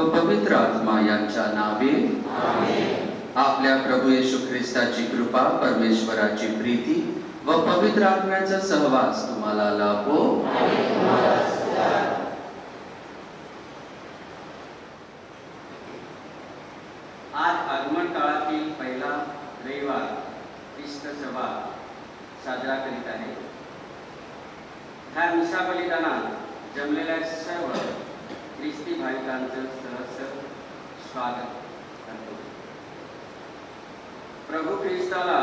व पवित्र आत्मा यांच्या नावे आपल्या प्रभू येशू ख्रिस्ताची कृपा, परमेश्वराची प्रीती व पवित्र आत्म्याचा सहवास तुम्हाला लाभो। आज आगमन काळातील पहिला रविवार ख्रिस्त सभा साजरा करीत आहे। ह्या मिसा बलिदानात जमलेल्या सर्व ख्रिस्ती भाविकांचं सहर्ष स्वागत करतो। प्रभू ख्रिस्ताला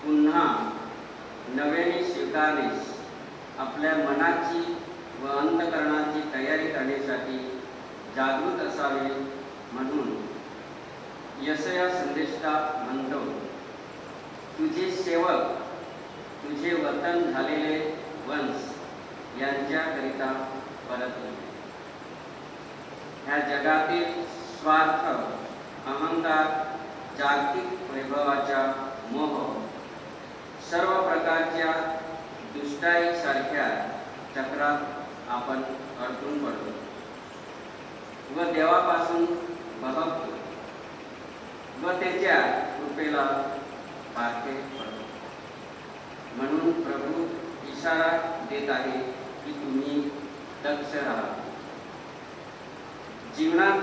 पुन्हा नव्याने स्वीकारण्यास आपल्या मनाची व अंतःकरणाची तयारी करण्यासाठी जागृत असावे म्हणून यशया संदेशकार म्हणतो, तुझे सेवक तुझे वतन झालेले वंश यांच्याकरिता परतले। ह्या जगातील स्वार्थ, अहंकार, जागतिक वैभवाचा मोह, सर्व प्रकारच्या दुष्टाईसारख्या चक्रात आपण अडकून पडतो व देवापासून बहकतो व त्याच्या कृपेला पारखे पडतो। म्हणून प्रभू इशारा देत आहे की तुम्ही दक्ष राहा, जीवनात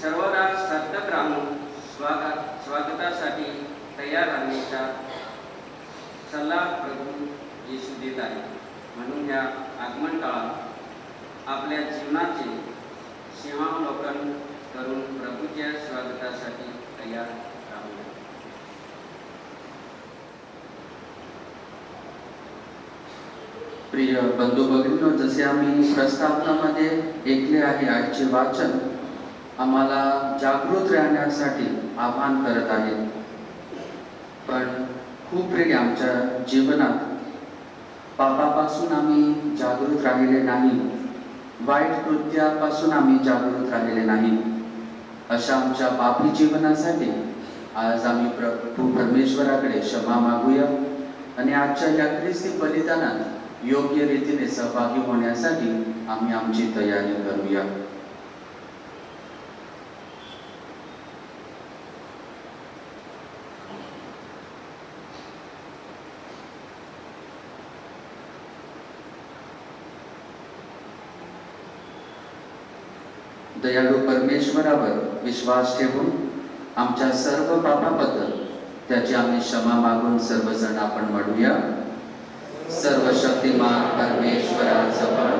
सर्वदा सतत राहून स्वागतासाठी तयार राहण्याचा सल्ला प्रभू येशू देत आहे। म्हणून या आगमन काळात आपल्या जीवनाचे सिंहावलोकन करून प्रभूच्या स्वागतासाठी तयार राहूया। प्रिय बंधू भगिनींनो, जसे आम्ही प्रस्तावनामध्ये ऐकले आहे, आजचे वाचन आम्हाला जागृत राहण्यासाठी आवाहन करत आहे। पण खूप वेळी आमच्या जीवनात पापापासून आम्ही जागृत राहिले नाही, वाईट कृत्यापासून आम्ही जागृत राहिलेले नाही। अशा आमच्या पापी जीवनासाठी आज आम्ही प्रभू परमेश्वराकडे क्षमा मागूया आणि आजच्या या ख्रिस्ती बलिदानात योग्य रीतीने सहभागी होण्यासाठी आम्ही आमची तयारी करूया। दयाळू परमेश्वरावर विश्वास ठेवून आमच्या सर्व पापाबद्दल त्याची आम्ही क्षमा मागून सर्वजण आपण म्हणूया। सर्वशक्तिमान परमेश्वराजवळ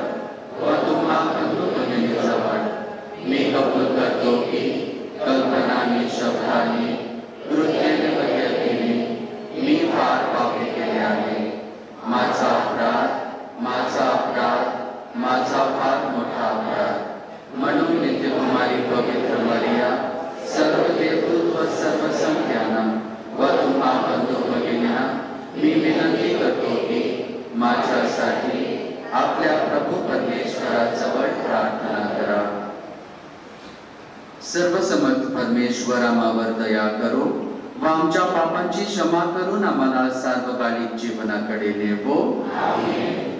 व तुम्हा बंधू भगिनींजवळ मी कबूल करतो की कल्पनाने, शब्दाने, कृत्याने व व्यक्तीने मी फार पापे केले आहे। माझा अपराध, माझा अपराध, माझा फार मोठा अपराध। म्हणून नित्य कुमारी पवित्र मरिया, सर्व देवदूत व सर्व संख्यांना व तुम्हा बंधू भगिनींना मी विनंती करतो की माझ्यासाठी आपल्या प्रभू परमेश्वराजवळ प्रार्थना करा। सर्वसमर्थ परमेश्वर आम्हावर दया करो व आमच्या पापांची क्षमा करून आम्हाला सार्वकालिक जीवनाकडे नेवो। आमेन।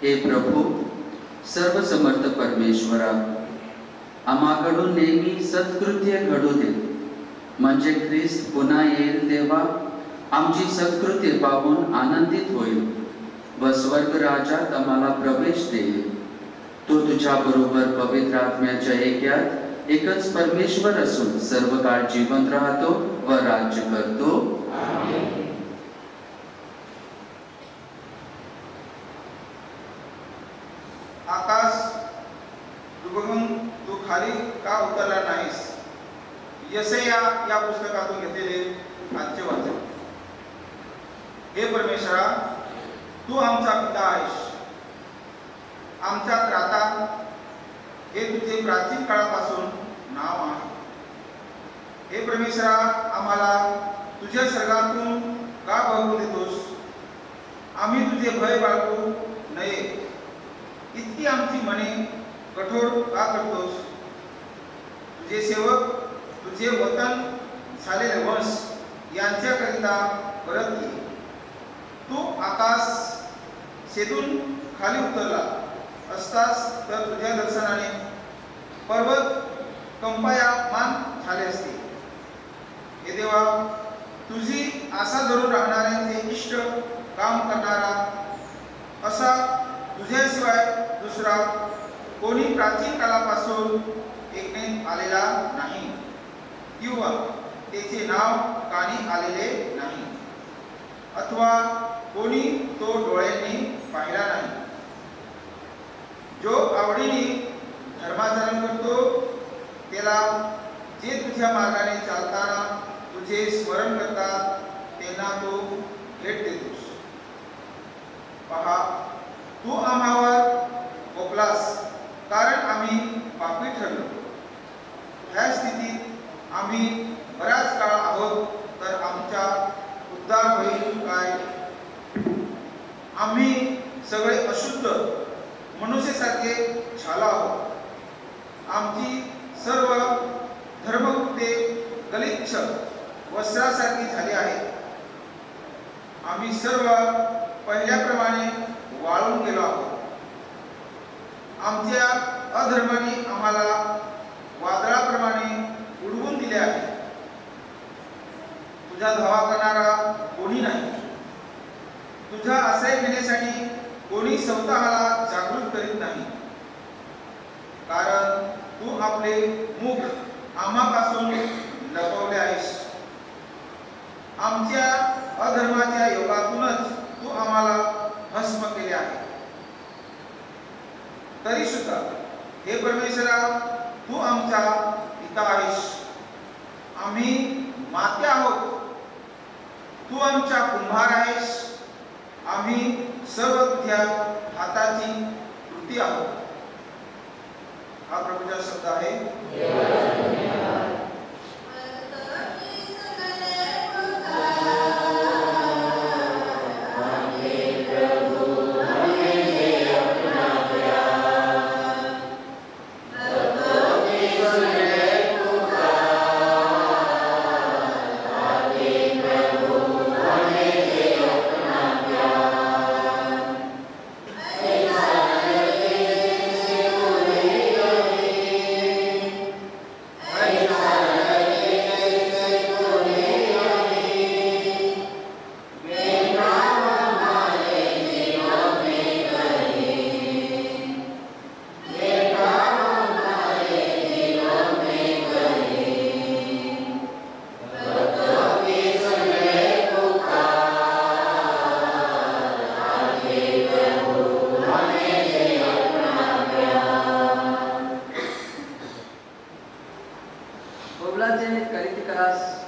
हे प्रभू, सर्वसमर्थ परमेश्वरा, आम्हाकडून नेहमी सत्कृत्य घडू दे, म्हणजे ख्रिस्त पुन्हा येईल तेव्हा आमची सत्कृत्य पाहून आनंदित होईल व स्वर्ग राज्यात आम्हाला प्रवेश देईल. तो तुझ्या बरोबर पवित्र आत्म्याच्या ऐक्यात एकच परमेश्वर असून सर्व काळ जिवंत राहतो व राज्य करतो. आकाश, तू बघून तू खाली का उतरला नाहीस? यशया या पुस्तकातून घेतलेले आजचे वाचन. हे परमेश्वरा, तू आमचा पिता आहेस, आमच्या त्राता, हे तुझे प्राचीन काळापासून नाव आहे. हे परमेश्वरा, आम्हाला तुझ्या सर्गातून का बघू देतोस? आम्ही तुझे भय बाळगू नये इतकी आमची मने कठोर का करतोस? तुझे सेवक, तुझे वतन झालेले वंश यांच्याकरिता परत ये. तू आकाश शेतून खाली उतरला असतास तर तुझ्या दर्शनाने पर्वत कंपायमान झाले असते. हे देवा, तुझी आशा धरून राहणाऱ्यांचे इष्ट काम करणारा असा तुझ्याशिवाय दुसरा कोणी प्राचीन काळापासून ऐकण्यात आलेला नाही किंवा त्याचे नाव कानी आलेले नाही, अथवा कोणी तो डोळ्यांनी पाहिला नाही. जो आवडीने धर्माचरण करतो त्याला जे तुझ्या मार्गाने चालताना तुझे स्मरण करतात त्यांना तू भेट देतोस. पहा, तू आम्हावर कोपलास कारण आम्ही पापी ठरलो. ह्या स्थितीत आम्ही बराच काळ आहोत तर आमचा उद्धार होईल काय? आम्ही सगळे अशुद्ध मनुष्यासारखे झालो आहोत. आमची सर्व धर्मकृत्ये गलिच्छ वस्त्रासारखी झाली आहेत. आम्ही सर्व पहिल्याप्रमाणे वाळून गेलो आहोत. आमच्या अधर्माने आम्हाला वादळाप्रमाणे उडवून दिले आहे. तुझा धावा करणारा कोणी नाही. तुझा आश्रय घेण्यासाठी कोणी स्वतःला जागृत करीत नाही. कारण तू आपले मुख आम्हापासून लपवले आहेस. आमच्या अधर्माच्या योगातूनच तू आम्हाला भस्म केले आहे. तरी सुद्धा हे परमेश्वरा, तू आमचा पिता आहेस. आम्ही माते आहोत. तू आमचा कुंभार आहेस. आम्ही सर्व तुझ्या हाताची कृती आहोत. हा प्रभूचा शब्द आहे.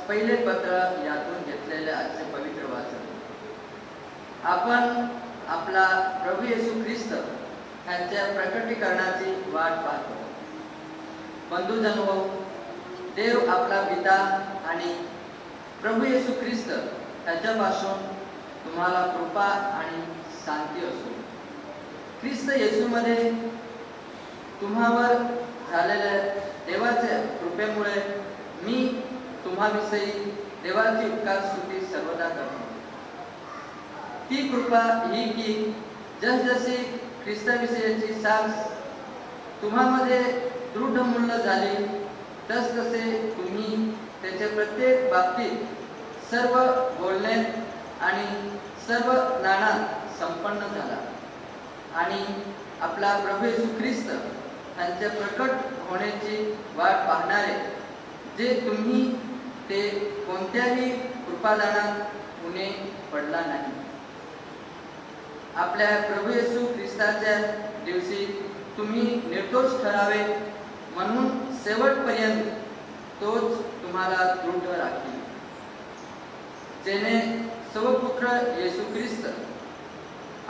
पहिले पत्र यातून घेतलेले आजचे पवित्र वाचन. आपण आपला प्रभू येशू ख्रिस्त यांच्या प्रकटीकरणाची वाट पाहतो. बंधुजनो, देव आपला पिता आणि प्रभू येशू ख्रिस्त यांच्यापासून तुम्हाला कृपा आणि शांती असो. ख्रिस्त येशूमध्ये तुम्हावर झालेल्या देवाच्या कृपेमुळे मी तुम्हाविषयी देवाची उपकार स्तुती सर्वदा करतो. ती कृपा ही की जसजशी ख्रिस्ताविषयीची साक्ष तुम्हामध्ये दृढ मूल्य झाली, तसतसे तुम्ही त्याच्या प्रत्येक बाबतीत सर्व बोलण्यात आणि सर्व ज्ञानात संपन्न झाला आणि आपला प्रभू येशू ख्रिस्त त्यांच्या प्रकट होण्याची वाट पाहणारे जे तुम्ही ते कोणत्याही कृपादानात उणे पडला नाही. आपल्या प्रभू येशू ख्रिस्ताच्या दिवशी तुम्ही निर्दोष ठरावे म्हणून शेवटपर्यंत तोच तुम्हाला दृढ राखील. जेणे स्वपुत्र येशू ख्रिस्त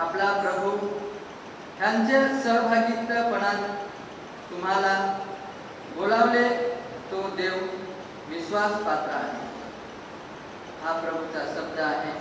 आपला प्रभू ह्यांच्या सहभागित्वपणात तुम्हाला बोलावले तो देव विश्वास पात्र आहे. हा प्रभूचा शब्द आहे.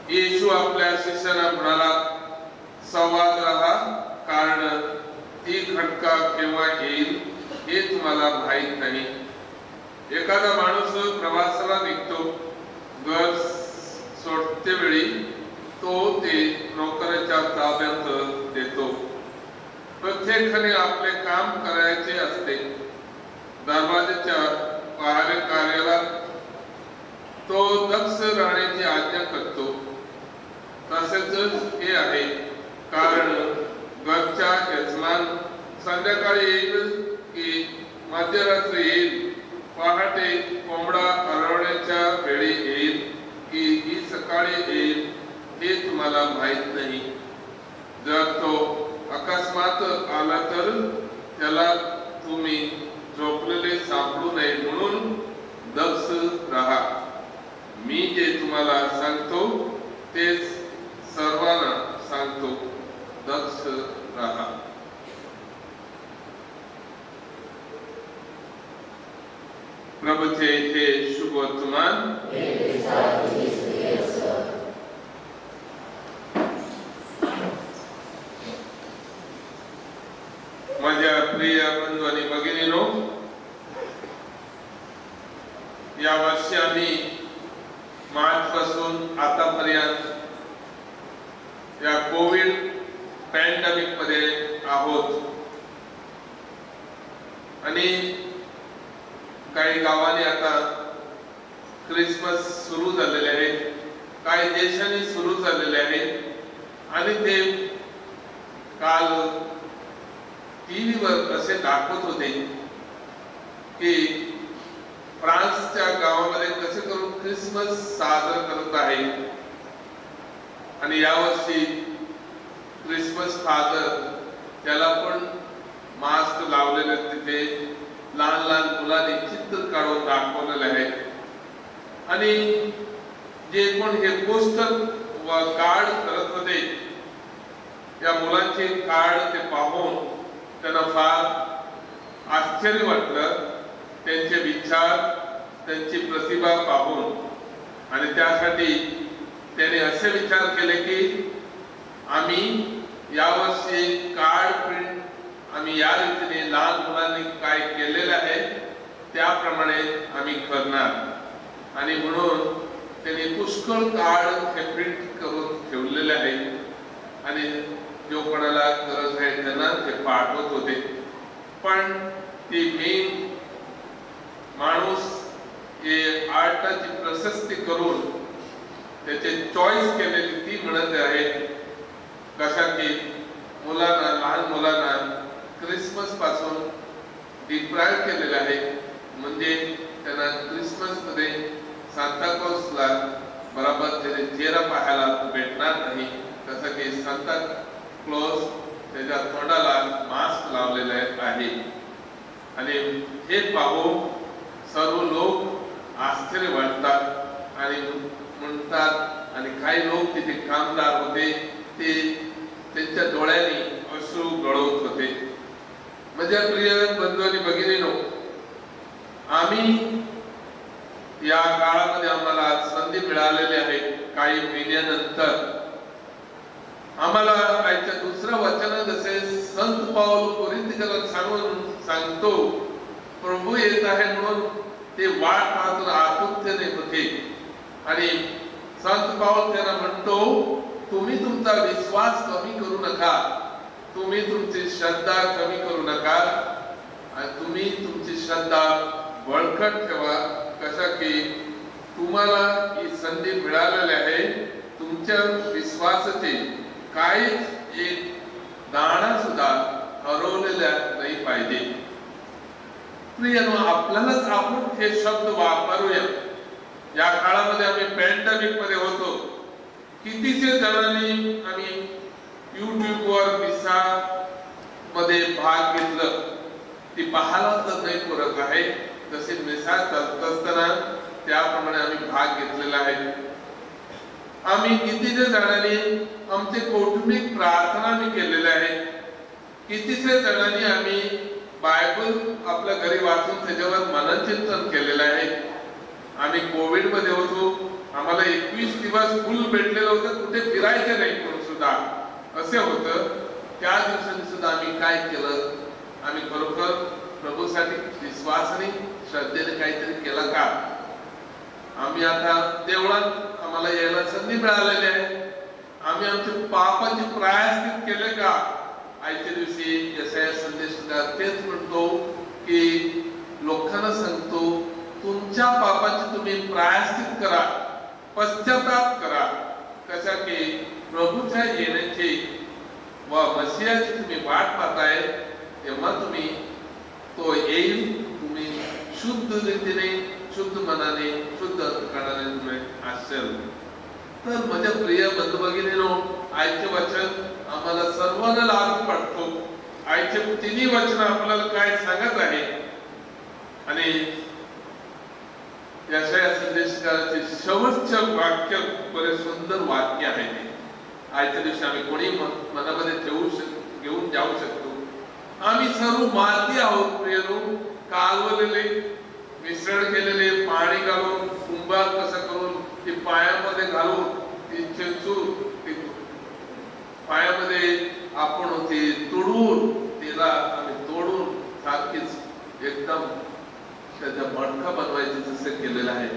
येशू आपल्या शिष्यांना म्हणाला, संवाद राहा, कारण ती घटका केव्हा येईल हे तुम्हाला माहित नाही. एखादा माणूस प्रवासाला निघतो, घर सोडते वेळी तो ते नोकराच्या ताब्यात देतो. प्रत्येकाने आपले काम करायचे असते. दरवाजाच्या पहारे कार्याला तो दक्ष राहण्याची आज्ञा करतो. तसेच हे आहे, कारण घरच्या यजमान संध्याकाळी येईल की मध्यरात्री येईल, पहाटे कोंबडा हरवण्याच्या वेळी येईल की ही सकाळी येईल हे तुम्हाला माहित नाही. जर तो अकस्मात आला तर त्याला तुम्ही झोपलेले सापडू नये म्हणून दक्ष राहा. मी जे तुम्हाला सांगतो तेच सर्वांना सांगतो, दक्ष राहा. प्रभूचे हे शुभ वर्तमान. माझ्या प्रिय बंधू आणि भगिनींनो, या वर्षी आम्ही मार्च पासून आतापर्यंत या कोविड पॅन्डेमिक मध्ये आहोत आणि काही गावांनी आता क्रिसमस सुरू झालेले आहे, काही देशांनी सुरू झालेले आहे आणि ते काल टीव्हीवर असे दाखवत होते की फ्रान्सच्या गावामध्ये कसे करून क्रिसमस साजरा करत आहे. आणि यावर्षी क्रिसमस फादर त्याला पण मास्क लावलेले तिथे लहान लहान मुलांनी चित्र काढून दाखवलेले आहे आणि जे कोण हे पोस्टर व कार्ड करत होते या मुलांचे कार्ड ते पाहून त्यांना फार आश्चर्य वाटलं, त्यांचे विचार त्यांची प्रतिभा पाहून, आणि त्यासाठी त्याने असे विचार केले की आम्ही यावर्षी कार्ड प्रिंट आम्ही या रीतीने लहान मुलांनी काय केलेलं आहे त्याप्रमाणे आम्ही करणार, आणि म्हणून त्यांनी पुष्कळ कार्ड हे प्रिंट करून ठेवलेले आहे आणि जो कोणाला गरज आहे त्यांना ते पाठवत होते. पण ती मेन माणूस हे आर्टाची प्रशस्ती करून त्याचे चॉईस केलेली ती म्हणत आहे कशा की मुलांना लहान मुलांना क्रिसमस पासून डिप्राइव केलेले आहे, म्हणजे त्यांना क्रिसमस मध्ये सांता क्लॉजला बरोबर त्याचे चेहरा पाहायला भेटणार नाही, तसं की सांता क्लॉज त्याच्या तोंडाला मास्क लावलेले आहे. आणि हे पाहून सर्व लोक आश्चर्य वाटतात आणि म्हणतात, आणि काही लोक तिथे कामदार होते ते त्यांच्या डोळ्यांनी अश्रू गळवत होते. माझ्या प्रिय बंधू आणि भगिनींनो, आम्ही या काळामध्ये आम्हाला संधी मिळालेली आहे. काही महिन्यानंतर आम्हाला आजच्या दुसरं वचन जसे संत पाऊल कोरिंथीकरांना सांगतो प्रभू येत आहे म्हणून ते वाट पाहून आतुरतेने होते, आणि संत पाऊल त्यांना म्हणतो तुम्ही तुमचा विश्वास कमी करू नका, तुम्ही तुमची श्रद्धा कमी करू नका, आणि तुम्ही तुमची श्रद्धा बळकट ठेवा. कशा की तुम्हाला ही संधी मिळालेली आहे, तुमच्या विश्वासाचे काहीच एक दाणा सुद्धा हरवलेला नाही पाहिजे. प्रियनो, आपल्यालाच आपण हे शब्द वापरूया. या काळामध्ये आम्ही पॅन्डेमिक मध्ये होतो, कितीशे जणांनी आम्ही युट्यूबवर मिसा मध्ये भाग घेतलं, ती पाहायला तर नाही पुरत आहे, तसे मिसा करत असताना त्याप्रमाणे आम्ही भाग घेतलेला आहे. आम्ही कितीशे जणांनी आमचे कौटुंबिक प्रार्थना आम्ही केलेल्या आहे, कितीशे जणांनी आम्ही बायबल आपल्या घरी वाचून त्याच्यावर मनचिंतन केलेलं आहे. आम्ही कोविड मध्ये होतो, आम्हाला 21 दिवस फुल भेटलेलं होतं, कुठे फिरायचं नाही म्हणून सुद्धा असे होतं. त्या दिवसांनी सुद्धा आम्ही काय केलं, आम्ही खरोखर प्रभूसाठी विश्वासाने श्रद्धेने काहीतरी केलं का? आम्ही आता देवळात आम्हाला यायला संधी मिळालेली आहे, आम्ही आमच्या पापाची प्रायश्चित केले का? आजच्या दिवशी यशाया संदेशकार तेच म्हणतो की लोकांना सांगतो तुमच्या पापाची तुम्ही प्रायश्चित करा, पश्चाताप करा. कशा की प्रभूच्या येण्याची व मसीहाची तुम्ही वाट पाहताय, तेव्हा तुम्ही तो येईल, तुम्ही शुद्ध रीतीने, शुद्ध मनाने, शुद्ध अंतःकरणाने तुम्ही असेल. तर माझ्या प्रिय बंधू भगिनींनो, आजचे वचन आम्हाला सर्वांना लागू पडतो. आजचे तिन्ही वचन आपल्याला काय सांगत आहे, आणि यशाया संदेशकाराचे शेवटचे वाक्य बरे सुंदर वाक्य आहे. आजच्या दिवशी आम्ही कोणी मनामध्ये घेऊन जाऊ शकतो. आम्ही सर्व माती आहोत प्रियनो, कालवलेले, मिश्रण केलेले, पाणी घालून कुंभार कसं करून ती पायामध्ये घालून ती चिंचून ती पायामध्ये आपण होती तोडून तिला आम्ही तोडून सारखीच एकदम त्याचा मडका बनवायचं जसं केलेलं आहे.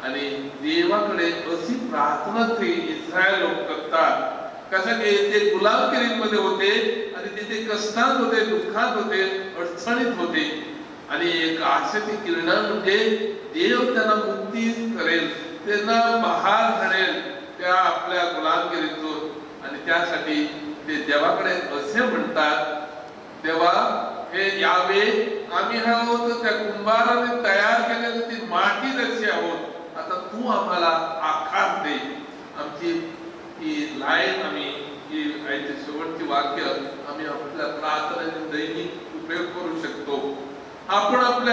आणि देवाकडे अशी प्रार्थना ती इस्रायल लोक करतात. कसं की ते गुलामगिरीमध्ये होते आणि तिथे कष्टात होते, दुःखात होते, अडचणीत होते, आणि एक आशेची किरण म्हणजे देव त्यांना मुक्ती करेल, त्यांना बाहेर घालेल त्या आपल्या गुलामगिरीतून. आणि त्यासाठी ते देवाकडे असे म्हणतात, देवा हे यावे, आम्ही आहोत त्या कुंभाराने तयार केलेली ती माती जशी आहोत, आता तू आम्हाला आकार दे. आमची ही लाईन आम्ही ही आजची शेवटची वाक्य आम्ही आपल्या प्रार्थनेने दैनिक उपयोग करू शकतो. आपण आपल्या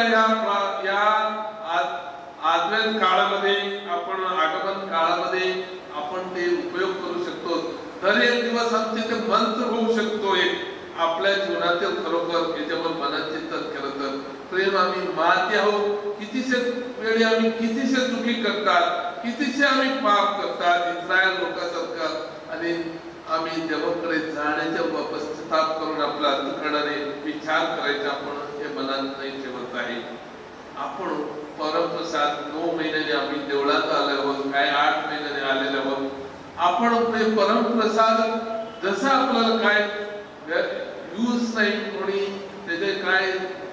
दर एक दिवस आमचे ते मंत्र होऊ शकतो एक आपल्या जीवनातील खरोखर याच्यावर मनात चिंतन केलं तर प्रेम आम्ही माती आहोत. कितीशे वेळी आम्ही कितीशे चुकी करतात, कितीशे आम्ही पाप करतात इस्रायल लोकांसारखं, आणि आम्ही देवाकडे जाण्याच्या पश्चाताप करून आपला अंतःकरणाने विचार करायचा आपण हे मनात नाही ठेवत आहे. आपण परमप्रसाद 9 महिन्याने आम्ही देवळात आले आहोत, काय 8 महिन्याने आलेले आहोत. आपण ते परमप्रसाद जसं आपल्याला काय यूज नाही, कोणी त्याचे काय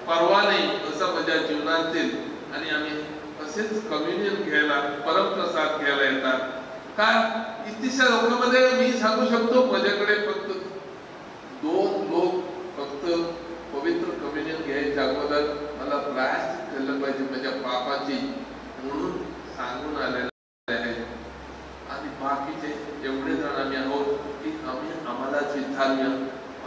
परवा नाही असं माझ्या जीवनातील, आणि आम्ही असेच कम्युनियन घ्यायला परमप्रसाद घ्यायला येतात. काय इतक्या लोकांमध्ये मी सांगू शकतो माझ्याकडे फक्त 2 लोक फक्त पवित्र कम्युनियन घ्यायच्या अगोदर मला प्रायश्चित केलं पाहिजे माझ्या पापाची म्हणून सांगून आलेले आहेत, आणि बाकीचे एवढे जण आम्ही आहोत की आम्हाला चिंताम्य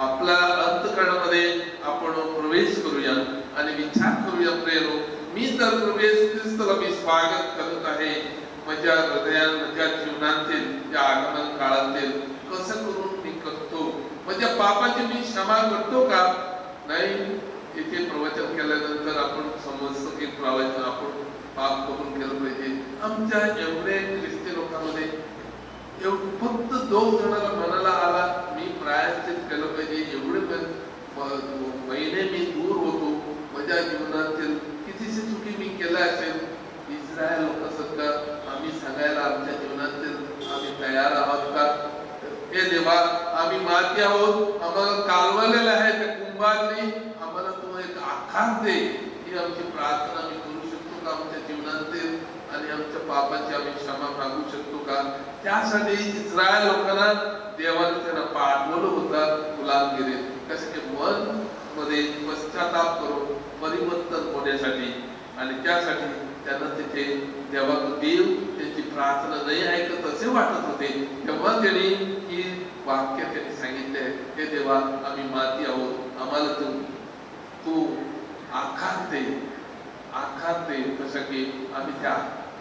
आपला अंतःकरणामध्ये आपण प्रवेश करूया आणि विचार करूया. प्रेरो मी तर प्रवेश ख्रिस्ताला मी स्वागत करत आहे माझ्या हृदयात, माझ्या जीवनातील या आगमन काळातील कसं करून मी करतो, माझ्या पापाची मी क्षमा करतो का नाही. इथे प्रवचन केल्यानंतर आपण समजतो की प्रवचन आपण पाप करून केलं पाहिजे. आमच्या एवढे ख्रिस्ती लोकांमध्ये फक्त 2 जणांना मनाला आला मी प्रायश्चित केलं पाहिजे. एवढे महिने मी दूर होतो, माझ्या जीवनातील कितीशी चुकी मी केल्या असेल. इस्रायल लोकांसारखं आम्ही सांगायला आमच्या जीवनातील आम्ही तयार आहोत का. हे देवा आम्ही माती आहोत, आम्हाला कालवलेलं आहे त्या कुंभारनी, आम्हाला तू एक आकार दे. ही आमची प्रार्थना आम्ही करू शकतो का आमच्या जीवनातील, आणि आमच्या पापाची आम्ही क्षमा मागू शकतो का. त्यासाठी इस्रायल लोकांना देवाने त्यांना पाठवलं होतं गुलामगिरीत, कसं की मन मध्ये पश्चाताप करून परिवर्तन होण्यासाठी, आणि त्यासाठी त्यांना तिथे देव त्यांची प्रार्थना नाही ऐकत असे वाटत होते. तेव्हा त्यांनी ही वाक्य त्यांनी सांगितले, हे देवा आम्ही माती आहोत, आम्हाला तू आकार दे, आकार दे. कसं की आम्ही त्या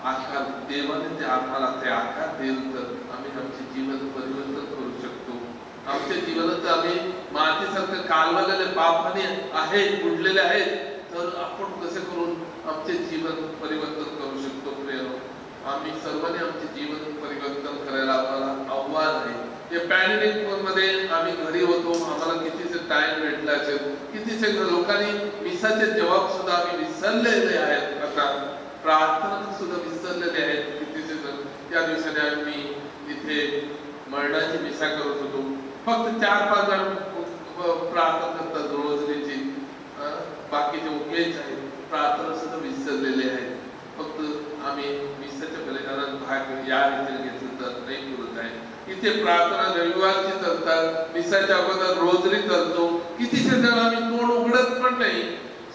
आकार देवाने ते आम्हाला ते आकार देईल तर आम्ही आमचे जीवन परिवर्तन करू शकतो. आमच्या जीवनात आम्ही मातीसारखं कालवलेले पापाने आहेत, बुडलेले आहेत, तर आपण कसे करून आमचे जीवन परिवर्तन करू शकतो. प्रेरो आम्ही सर्वांनी आमचे जीवन परिवर्तन करायला आम्हाला आव्हान आहे. या पॅन्डेमिक मध्ये आम्ही घरी होतो, आम्हाला कितीसे टाइम भेटला असेल, कितीसे लोकांनी मिसाचे जबाब सुद्धा आम्ही विसरलेले आहेत, आता प्रार्थना सुद्धा विसरलेले आहेत कितीसे जण. त्या दिवसाने आम्ही इथे मरणाची मिसा करत होतो, फक्त 4-5 जण प्रार्थना करतात रोजरीची, बाकीचे उकेच आहेत, प्रार्थना सुद्धा विसरलेले आहेत. फक्त आम्ही मिसाच्या बलिदानात भाग या रीतीने घेतलं तर नाही करत आहे. इथे प्रार्थना रविवारची चालतात, मिसाच्या अगोदर रोजरी चालतो. कितीशे जण आम्ही तोंड उघडत पण नाही,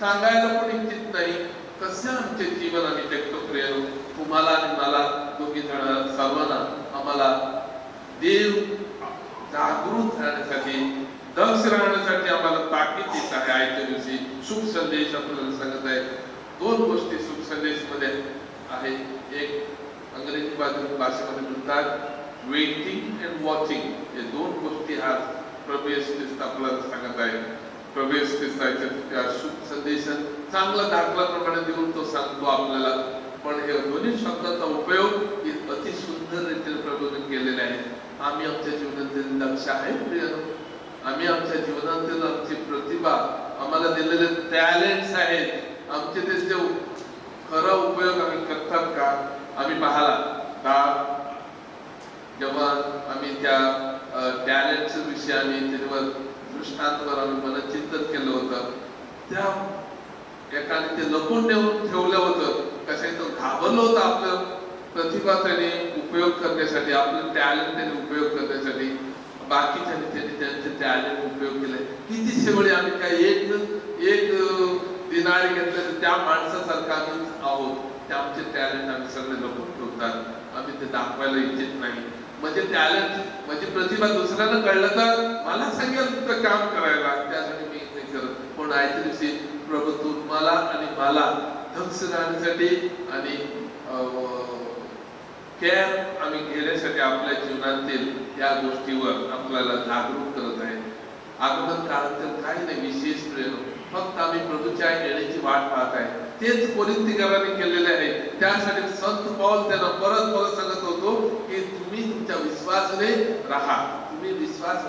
सांगायला पण इच्छित नाही. कसं आमचे जीवन आम्ही जगतो. प्रेरो तुम्हाला आणि मला दोघी जण सर्वांना आम्हाला देव जागृत राहण्यासाठी, दक्ष राहण्यासाठी आम्हाला ताकीद देत आहे. आजच्या दिवशी शुभ संदेश आपल्याला सांगत आहे. 2 गोष्टी शुभ संदेश मध्ये आहेत. एक अंग्रेजी भाषेमध्ये म्हणतात वेटिंग अँड वॉचिंग. हे 2 गोष्टी आज प्रभू येशू ख्रिस्त आपल्याला सांगत आहे. प्रभू येशू ख्रिस्ताच्या त्या शुभ संदेश चांगला दाखल्याप्रमाणे देऊन तो सांगतो आपल्याला. पण हे दोन्ही शब्दाचा उपयोग अति सुंदर रीतीने प्रभूने केलेला आहे. आम्ही आमच्या जीवनातील लक्ष आहे प्रिय, आम्ही आमच्या जीवनातील आमची प्रतिभा, आम्हाला दिलेले टॅलेंट्स आहेत, आमचे त्याचे खरा उपयोग आम्ही करतात का. आम्ही पाहाला जेव्हा आम्ही त्या टॅलेंट्स विषयी आम्ही त्याच्यावर दृष्टांतवर आम्ही मनचिंतन केलं होतं, त्या एकाने ते लपून ठेवलं होतं. कशाने तो घाबरलं होतं आपलं प्रतिभा त्याने उपयोग करण्यासाठी, आपलं टॅलेंट त्याने उपयोग करण्यासाठी. बाकीच्याने त्यांनी त्यांचे टॅलेंट उपयोग केले. कितीशे वेळी आम्ही काय एक दिनारी घेतलं त्या माणसासारखं आम्ही आहोत. ते आमचे टॅलेंट आम्ही सगळे लपून ठेवतात, आम्ही ते दाखवायला इच्छित नाही. म्हणजे टॅलेंट म्हणजे प्रतिभा दुसऱ्यांना कळलं तर मला सांगेल तर काम करायला, त्यासाठी मी ते करत. पण आजच्या दिवशी प्रभू तुम्हाला आणि मला दक्ष राहण्यासाठी आणि केअर आम्ही घेण्यासाठी आपल्या जीवनातील या गोष्टीवर आपल्याला जागरूक करत आहे. आगमन काळातील काही नाही विशेष प्रेम, फक्त आम्ही प्रभूच्या येण्याची वाट पाहत आहे. तेच कोरिंथीकरांनी केलेले आहे. त्यासाठी संत पौल त्यांना परत परत सांगत होतो की तुम्ही तुमच्या विश्वासाने राहा, तुम्ही विश्वास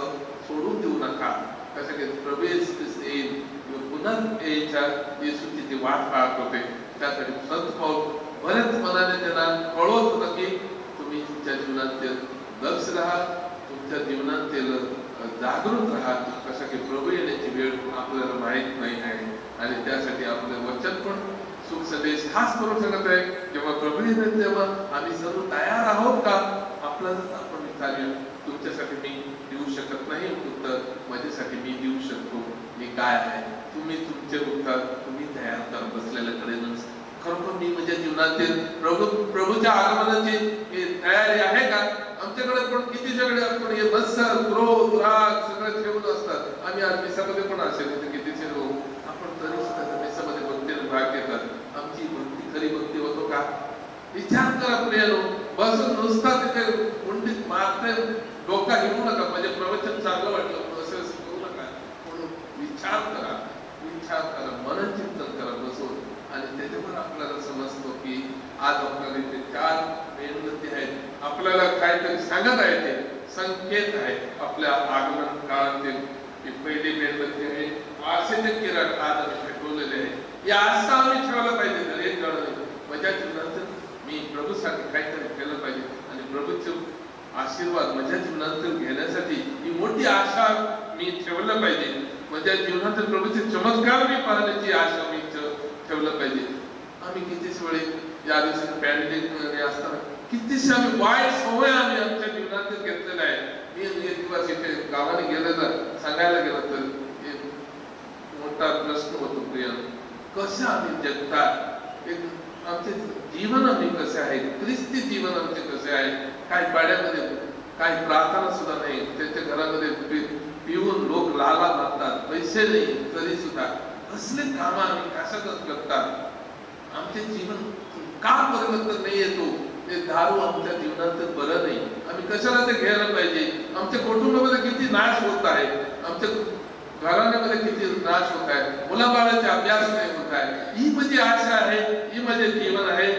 सोडून देऊ नका. कसं की प्रभू येईल पुन्हा यायच्या येशूची ती वाट पाहत होते. त्यासाठी संत पौल बरेच मनाने त्यांना कळवत होतं की तुम्ही तुमच्या जीवनात लक्ष राहा, तुमच्या जीवनात जागरूक राहा. कसं की प्रभू येण्याची वेळ आपल्याला माहीत नाही आहे आणि त्यासाठी आपलं वचन पण सुख संदेश खास करून सांगत आहे. जेव्हा प्रभू येतात तेव्हा आम्ही सर्व तयार आहोत का, आपल्यालाच आपण विचारूया. तुमच्यासाठी मी देऊ शकत नाही उत्तर, माझ्यासाठी मी देऊ शकतो. मी काय आहे, तुम्ही तुमचे उत्तर तुम्ही तयार कर बसलेल्याकडे. खरोखर मी माझ्या जीवनातील प्रभूच्या आगमनाची तयारी आहे का? आमच्याकडे पण किती सगळे आपण हे मत्सर क्रोध राग सगळं ठेवून असतात. आम्ही आज मिसामध्ये पण असेल कितीचे लोक आपण तरी सुद्धा मिसामध्ये भक्तीने भाग घेतात. आमची भक्ती खरी भक्ती होतो का? विचार करा प्रियानो. बसून नुसता तिथे कुंडीत मारते डोका घेऊ नका. म्हणजे प्रवचन चांगलं वाटलं असं करू नका. म्हणून विचार करा, मनन चिंतन करा बसून. आणि त्याच्यावर आपल्याला समजतो की आज आपल्याला इथे 4 मेणबत्ती आहेत. आपल्याला काहीतरी सांगत आहे, ते संकेत आहे आपल्या आगमन काळातील. पहिली मेणबत्ती आहे आशेचे किरण आज आम्ही पेटवलेले आहे. या आशा आम्ही ठेवायला पाहिजे. तर एक कळलं माझ्या जीवनात मी प्रभूसाठी काहीतरी केलं पाहिजे आणि प्रभूचे आशीर्वाद माझ्या जीवनात घेण्यासाठी ही मोठी आशा मी ठेवलं पाहिजे. माझ्या जीवनातील प्रभूचे चमत्कार मी पाहण्याची आशा मी ठेवलं पाहिजे. आम्ही कितीच वेळी या दिवशी पॅन्डेमिक असताना कितीशे आम्ही वाईट सवय आम्ही आमच्या जीवनात घेतलेल्या आहे. मी एक दिवस इथे गावाने गेलेलं सांगायला गेलं तर एक मोठा प्रश्न होतो प्रिय, कसं आम्ही जगतात, आमचे जीवन आम्ही कसे आहे, ख्रिस्ती जीवन आमचे कसे आहे. काही पाड्यामध्ये काही प्रार्थना सुद्धा नाही, त्यांच्या घरामध्ये पिऊन लोक लाला मारतात, पैसे नाही तरी सुद्धा असले काम आम्ही कशातच करतात. आमचे जीवन का परिवर्तन नाही येतो? ते दारू आमच्या जीवनात बरं नाही. आम्ही कशाला ते घ्यायला पाहिजे? आमच्या कुटुंबामध्ये किती नाश होत आहे, आमच्या घराण्यामध्ये किती नाश होत आहे, मुलाबाळाचे अभ्यास नाही होत आहे. ही माझी आशा आहे, ही माझे जीवन आहे.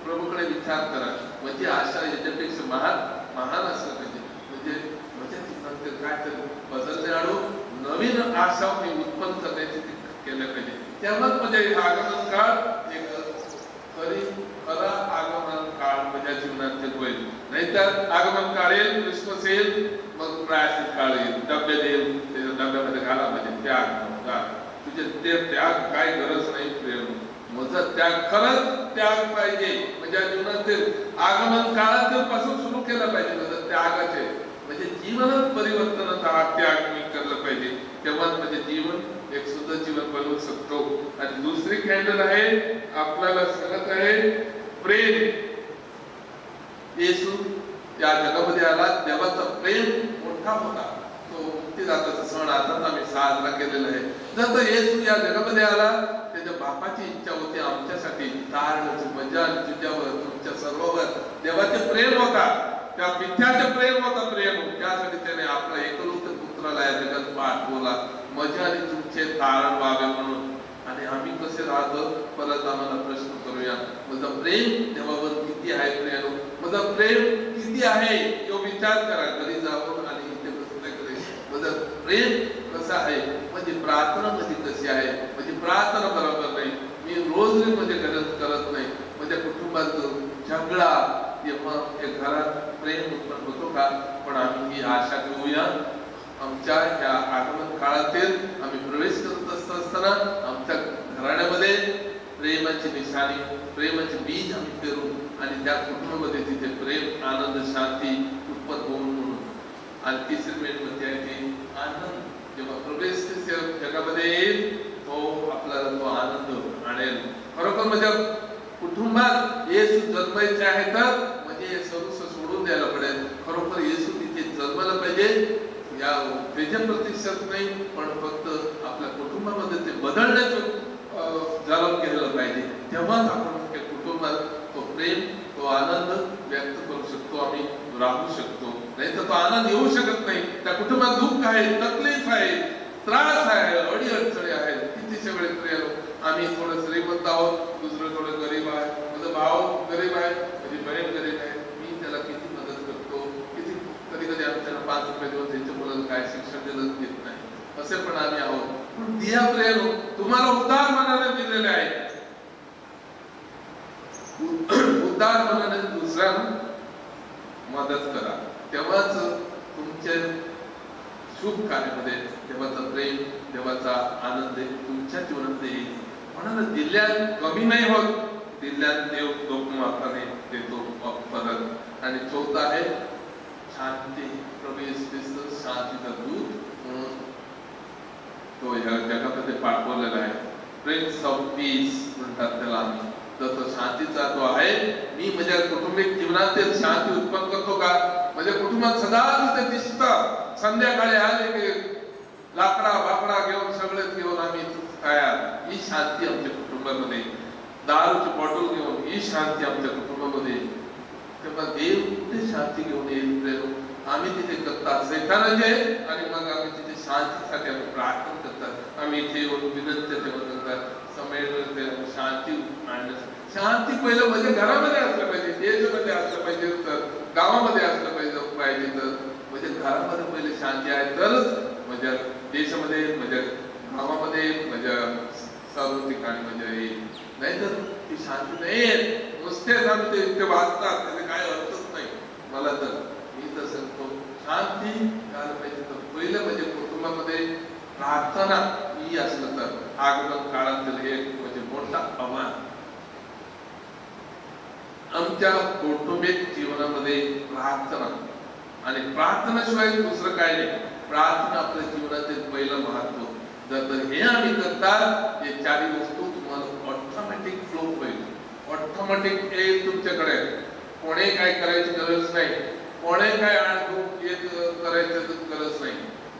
प्रभूकडे विचार करा. माझी आशा याच्यापेक्षा महान असलं पाहिजे. म्हणजे माझ्या जीवनात काय तर बदलणे आणू, नवीन आशा मी उत्पन्न करण्याची केलं पाहिजे. तेव्हाच म्हणजे आगमन काळ एक खरा आगमन काळ माझ्या जीवनात होईल. नाहीतर आगमन काळ येईल, क्रिसमस येईल, मग प्रायश्चित काळ येईल, डबे देईल, त्याच्या डब्यामध्ये घाला म्हणजे त्याग. तुझे ते त्याग काय गरज नाही प्रेम. माझा त्याग खरंच त्याग पाहिजे. माझ्या जीवनातील आगमन काळातील पासून सुरू केलं पाहिजे. माझं त्यागाचे म्हणजे जीवनात परिवर्तनाचा हा त्याग मी केलं पाहिजे. तेव्हाच म्हणजे जीवन एक सुंदर जीवन बनवू शकतो. आणि दुसरी कॅन्डल आहे आपल्याला सांगत आहे प्रेम. येशू या जगामध्ये आला, देवाचा प्रेम मोठा होता. तो मुक्तिदाताचा सण आता आम्ही साजरा केलेला आहे. जर तो येशू या जगामध्ये आला, त्याच्या बापाची इच्छा होती आमच्यासाठी तारण्याची मजा आणि तुझ्यावर तुमच्या सर्वांवर देवाचे प्रेम होता, त्या पित्याचे प्रेम होता. प्रेम त्यासाठी त्याने आपला एकलौक पुत्राला या जगात पाठवला, मजा आणि तुमचे तारण व्हावे म्हणून. आणि आम्ही कसे राहतो परत आम्हाला प्रश्न करूया, माझं प्रेम देवावर किती आहे प्रियानो? माझं प्रेम किती आहे तो विचार करा. घरी जाऊन आणि इथे बसल्याकडे माझं प्रेम कसं आहे, म्हणजे प्रार्थना मध्ये कशी आहे. म्हणजे प्रार्थना बरोबर नाही, मी रोज म्हणजे करत नाही. माझ्या कुटुंबात झगडा तेव्हा एक घरात प्रेम उत्पन्न होतो का? पण आम्ही ही आशा घेऊया, आमच्या ह्या आगमन काळातील आम्ही प्रवेश करत असताना आमच्या घराण्यामध्ये प्रेमाची निशाणी, प्रेमाचे बीज आम्ही पेरू आणि त्या कुटुंबामध्ये तिथे प्रेम, आनंद, शांती उत्पन्न होऊन म्हणून. आणि तिसरी मेणबत्ती आहे ती आनंद. जेव्हा प्रवेश जगामध्ये येईल तो आपल्याला तो आनंद आणेल. खरोखर माझ्या कुटुंबात येशू जन्मायचे आहे तर म्हणजे सर्व सोडून द्यायला पडेल. खरोखर येशू तिथे जन्माला पाहिजे. या त्याच्या प्रतीक्षात नाही, पण फक्त आपल्या कुटुंबामध्ये ते बदलण्याचं जलम केलं पाहिजे. तेव्हाच आपण कुटुंबात तो प्रेम, तो आनंद व्यक्त करू शकतो, आम्ही राहू शकतो. नाही तर तो आनंद येऊ शकत नाही. त्या कुटुंबात दुःख आहे, तकलीफ आहे, त्रास आहे, अडीअडचणी आहेत. कितीशे वेळेस आम्ही थोडं श्रीमंत आहोत, दुसरं थोडं गरीब आहे, माझा भाव गरीब आहे, माझी बहीण गरीब आहे, मी त्याला किती मदत करतो, किती कधी कधी आमच्याला 5 रुपये देऊन त्यांच्या मुलाला काय शिक्षण दिलं देत नाही, असे पण आम्ही आहोत. पण दिया प्रियानो, तुम्हाला उदार मनाने दिलेले आहे. उदार मनाने दुसऱ्यांना मदत करा, तेव्हाच तुमच्या शुभ कार्यामध्ये देवाचा प्रेम, देवाचा आनंद तुमच्या जीवनात येईल. म्हणून दिल्यात कमी नाही होत, दिल्यात देव लोकमार्गाने देतो परत. आणि चौथा आहे शांती. प्रभू येशू ख्रिस्त शांतीचा दूत म्हणून तो या जगामध्ये पाठवलेला आहे. प्रिन्स ऑफ पीस म्हणतात त्याला आम्ही. तर तो शांतीचा तो आहे. मी माझ्या कौटुंबिक जीवनातील शांती उत्पन्न करतो का? माझ्या कुटुंबात सदा तिथे दिसतं. संध्याकाळी आले की लाकडा बाकडा घेऊन सगळेच घेऊन आम्ही तयार. ही शांती आमच्या कुटुंबामध्ये. दारूची बॉटल घेऊन ही शांती आमच्या कुटुंबामध्ये. तेव्हा देव कुठे शांती घेऊन येईल प्रेम? आम्ही तिथे करतात सैतानाचे, आणि मग आम्ही तिथे शांतीसाठी आम्ही प्रार्थना करतात. आम्ही इथे येऊन विनंती करतात समय शांती आणण्यासाठी. शांती पहिलं म्हणजे घरामध्ये असलं पाहिजे, देशामध्ये असलं पाहिजे, तर गावामध्ये असलं पाहिजे तर म्हणजे घरामध्ये पहिले शांती आहे तरच म्हणजे देशामध्ये, म्हणजे गावामध्ये, म्हणजे सर्व ठिकाणी म्हणजे येईल. नाहीतर ती शांती नाही येत. नुसतेच आम्ही ते इथे वाचतात, त्याचे काय अर्थच नाही. मला तर मी तर सांगतो शांती घ्यायला पाहिजे तर पहिलं म्हणजे कुटुंबामध्ये प्रार्थना ही असलं तर आगमन काळातील एक म्हणजे मोठा आव्हान. आमच्या कौटुंबिक जीवनामध्ये प्रार्थना, आणि प्रार्थनाशिवाय दुसरं काय नाही. प्रार्थना आपल्या जीवनातील पहिलं महत्व. जर हे आम्ही करतात, हे चारही वस्तू तुम्हाला ऑटोमॅटिक फ्लो होईल. ऑटोमॅटिक येईल तुमच्याकडे. कोणी काय करायची गरज नाही, कोणी काय करायचं गरज नाही.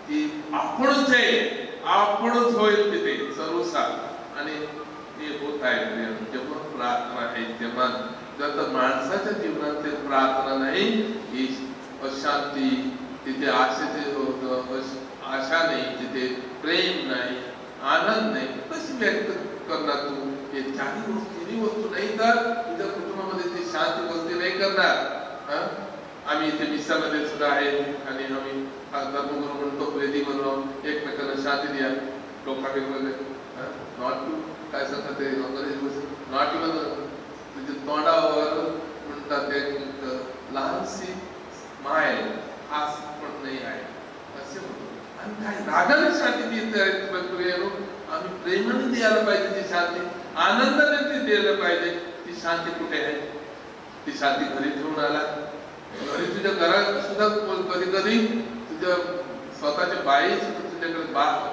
ती आपणच आहे, आपणच होईल तिथे सर्वसार. आणि ते होत आहे जेव्हा प्रार्थना आहे तेव्हा. जर माणसाच्या जीवनातील प्रार्थना नाही, ही अशांती, तिथे आशा नाही, तिथे प्रेम नाही, आनंद नाही, कशी व्यक्त करणार तू? हे तिन्ही वस्तू नाही तर तुझ्या कुटुंबामध्ये ती शांती वस्ती नाही करणार. आम्ही इथे मिसामध्ये सुद्धा आहे, आणि आम्ही धर्मगुरू म्हणतो वेदी म्हणून एकमेकांना शांती द्या. लोकांनी नॉट टू काय सांगतात ते नॉट इव्हन म्हणजे तोंडावर म्हणतात एक लहानशी स्माईल, हास पण नाही आहे असे म्हणतो. आणि काय रागाने शांती देत आम्ही प्रेमाने द्यायला पाहिजे ती शांती, आनंदाने ती द्यायला पाहिजे. ती शांती कुठे आहे? ती शांती घरी ठेवून आला. घरी तुझ्या घरात सुद्धा कधी कधी तुझ्या स्वतःच्या बाई सुद्धा तुझ्याकडे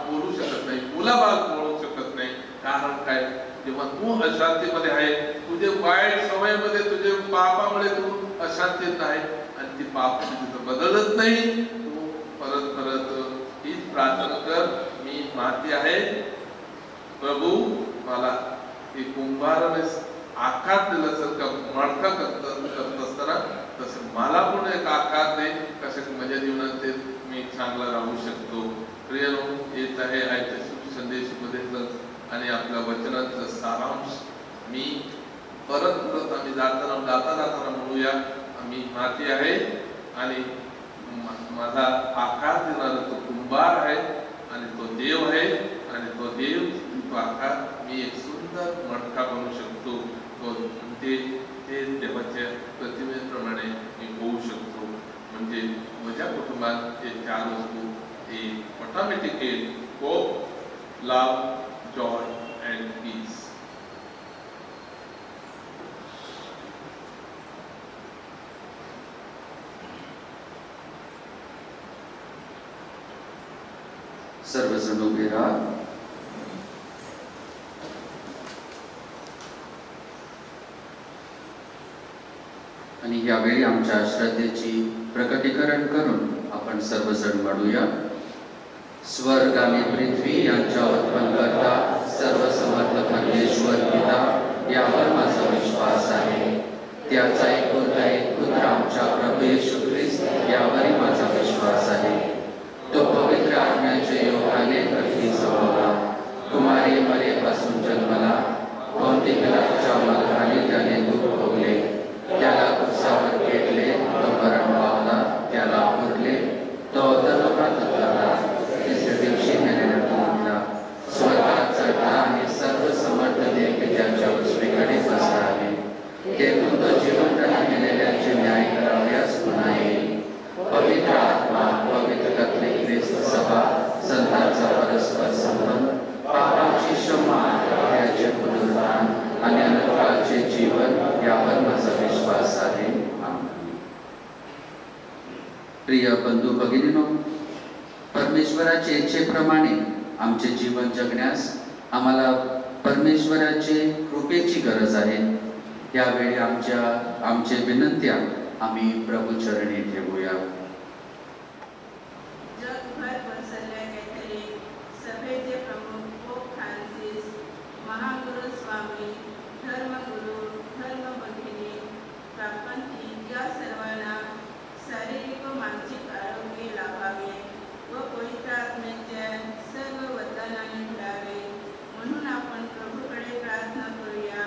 बोलू शकत नाही, मुलाबाळ बोलू शकत नाही. कारण काय? जेव्हा तू अशांतीमध्ये आहे, तुझे वाईट सवयीमध्ये, तुझे पापामुळे तू अशांतीत आहे, आणि ती पाप तुझं बदलत नाही. तू परत परत हीच प्रार्थना कर, मी माती आहे प्रभू, मला हे कुंभाराने आकार दिल्यासारखा मडका करत असताना तसं मला पण एक आकार दे, कशा माझ्या जीवनात मी चांगला राहू शकतो. प्रियनो, येत आहे आजच्या शुभ संदेशामध्ये आणि आपल्या वचनाचा सारांश मी परत आम्ही जाता म्हणूया. आम्ही माती आहे आणि माझा आकार देणारा तो कुंभार आहे, आणि तो देव आहे, आणि तो देव तो आकार मी एक सुंदर मडका बनवू शकतो. ते देवाच्या प्रतिमेप्रमाणे मी होऊ शकतो. म्हणजे माझ्या कुटुंबात हे 4 वस्तू हे ऑटोमॅटिक येईल. Hope, love, Joy and peace. सर्वजण उभे राहा. आणि यावेळी आमच्या श्रद्धेची प्रकटीकरण करून आपण सर्वजण म्हणूया. स्वर्ग आणि पृथ्वी यांच्या उत्पन्नकर्ता सर्वसमर्थ परमेश्वर पिता यावर माझा विश्वास आहे त्याचा एकुलता एक पुत्र आमच्या प्रभू येशू ख्रिस्त यावरही माझा विश्वास आहे. तो पवित्र आत्म्याच्या योगाने पृथ्वी समोरला, कुमारी मरेपासून जन्मला, कोणती पिलाच्या मलखाली त्याने दुःख भोगले, त्याला क्रूसावर पेटले, तो मरण पावला, त्याला पुरले, तो अधोलोकात उतरला, तिसऱ्या दिवशी नरकातून उठला, स्वर्गात चढला आणि सर्व समर्थ देव त्याच्या उजवीकडे बसला आहे. तेथून तो जिवंत मेलेल्यांचे न्याय करावयास पुन्हा येईल. पवित्र आत्मा, पवित्र कॅथलिक ख्रिस्त सभा, संतांचा परस्पर संबंध, पापांची क्षमा, त्याचे पुनरुत्थान आणि अनंतकाळचे जीवन यावर माझा विश्वास आहे. प्रिय बंधू भगिनींनो, परमेश्वराच्या इच्छेप्रमाणे आमचे जीवन जगण्यास आम्हाला परमेश्वराचे कृपेची गरज आहे. यावेळी आमचे विनंत्या आम्ही प्रभूचरणी ठेवूया. जगभर पसरल्या कॅथलिक सभेचे प्रमुख पोप फ्रान्सिस, महागुरू स्वामी, धर्मगुरू, धर्मभगिनी, प्रापंचिक या सर्वांना शारीरिक व मानसिक आरोग्य लाभावे व पवित्र आत्म्याच्या सर्व वरदानाने भरावे म्हणून आपण प्रभूकडे प्रार्थना करूया.